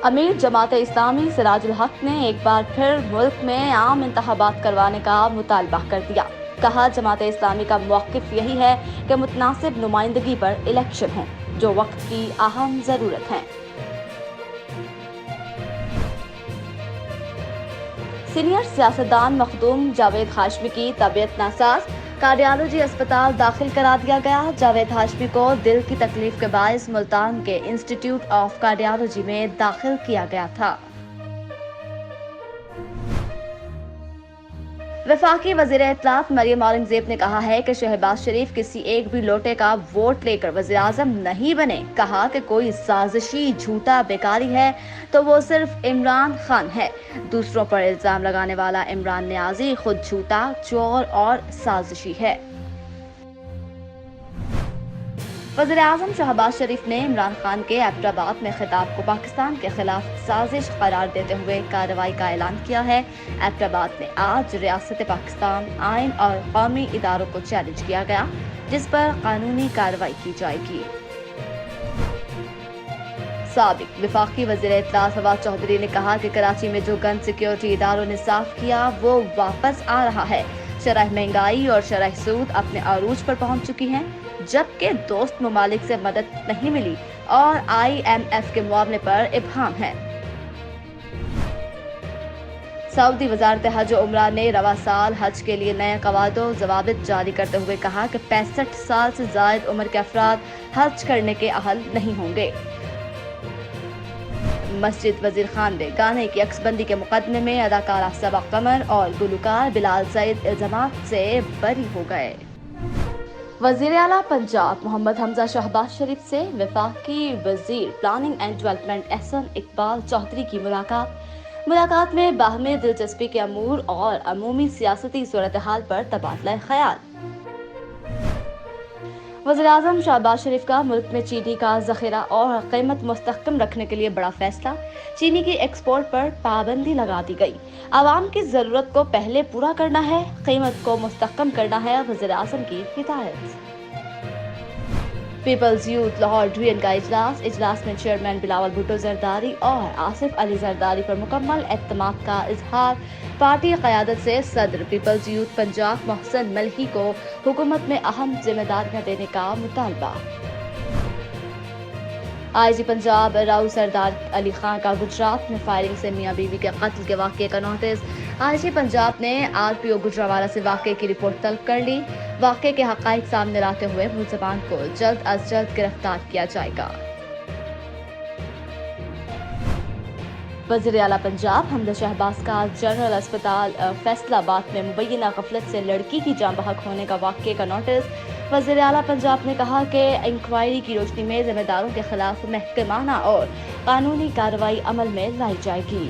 امیر جماعت اسلامی سراج الحق نے ایک بار پھر ملک میں عام انتخابات کروانے کا مطالبہ کر دیا۔ کہا جماعت اسلامی کا موقف یہی ہے کہ متناسب نمائندگی پر الیکشن ہوں، جو وقت کی اہم ضرورت ہے۔ سینئر سیاستدان مخدوم جاوید ہاشمی کی طبیعت ناساز، کارڈیالوجی اسپتال داخل کرا دیا گیا۔ جاوید ہاشمی کو دل کی تکلیف کے باعث ملتان کے انسٹی ٹیوٹ آف کارڈیالوجی میں داخل کیا گیا تھا۔ وفاقی وزیر اطلاعات مریم اورنگزیب نے کہا ہے کہ شہباز شریف کسی ایک بھی لوٹے کا ووٹ لے کر وزیر اعظم نہیں بنے۔ کہا کہ کوئی سازشی جھوٹا بیکاری ہے تو وہ صرف عمران خان ہے۔ دوسروں پر الزام لگانے والا عمران نیازی خود جھوٹا، چور اور سازشی ہے۔ وزیر اعظم شہباز شریف نے عمران خان کے ایبٹ میں خطاب کو پاکستان کے خلاف سازش قرار دیتے ہوئے کارروائی کا اعلان کیا ہے۔ ایبٹ میں آج ریاست پاکستان آئین اور قومی اداروں کو چیلنج کیا گیا، جس پر قانونی کارروائی کی جائے گی۔ سابق وفاقی وزیر اطلاعات فواد چودھری نے کہا کہ کراچی میں جو گن سیکیورٹی اداروں نے صاف کیا وہ واپس آ رہا ہے۔ شرح مہنگائی اور شرح سود اپنے عروج پر پہنچ چکی ہیں، جبکہ دوست ممالک سے مدد نہیں ملی اور IMF کے معاملے پر ابہام ہے۔ سعودی وزارت حج و عمرہ نے رواں سال حج کے لیے نئے قواعد و ضوابط جاری کرتے ہوئے کہا کہ 65 سال سے زائد عمر کے افراد حج کرنے کے اہل نہیں ہوں گے۔ مسجد وزیر خان نے گانے کی عکس بندی کے مقدمے میں اداکارہ صبا قمر اور گلوکار بلال سعید الزامات سے بری ہو گئے۔ وزیر اعلیٰ پنجاب محمد حمزہ شہباز شریف سے وفاقی وزیر planning and development Ahsan Iqbal Chaudhry کی ملاقات میں باہمی دلچسپی کے امور اور عمومی سیاسی صورتحال پر تبادلہ خیال۔ وزیر اعظم شہباز شریف کا ملک میں چینی کا ذخیرہ اور قیمت مستحکم رکھنے کے لیے بڑا فیصلہ، چینی کی ایکسپورٹ پر پابندی لگا دی گئی۔ عوام کی ضرورت کو پہلے پورا کرنا ہے، قیمت کو مستحکم کرنا ہے، وزیر اعظم کی ہدایت۔ پیپلز یوتھ لاہور ڈویژن کا اجلاس میں چیئرمین بلاول بھٹو زرداری اور آصف علی زرداری پر مکمل اعتماد کا اظہار۔ پارٹی قیادت سے صدر پیپلز یوتھ پنجاب محسن ملہی کو حکومت میں اہم ذمہ داریاں دینے کا مطالبہ۔ IG پنجاب راؤ سردار علی خان کا گجرات میں فائرنگ سے میاں بیوی کے قتل کے واقعے کا نوٹس۔ IG پنجاب نے RPO گجرانوالہ سے واقعے کی رپورٹ طلب کر لی۔ واقعے کے حقائق سامنے لاتے ہوئے ملزمان کو جلد از جلد گرفتار کیا جائے گا۔ وزیر اعلیٰ پنجاب حمزہ شہباز کا جنرل اسپتال فیصل آباد میں مبینہ غفلت سے لڑکی کی جاں بحق ہونے کا واقعے کا نوٹس۔ وزیر اعلیٰ پنجاب نے کہا کہ انکوائری کی روشنی میں ذمہ داروں کے خلاف محکمانہ اور قانونی کارروائی عمل میں لائی جائے گی۔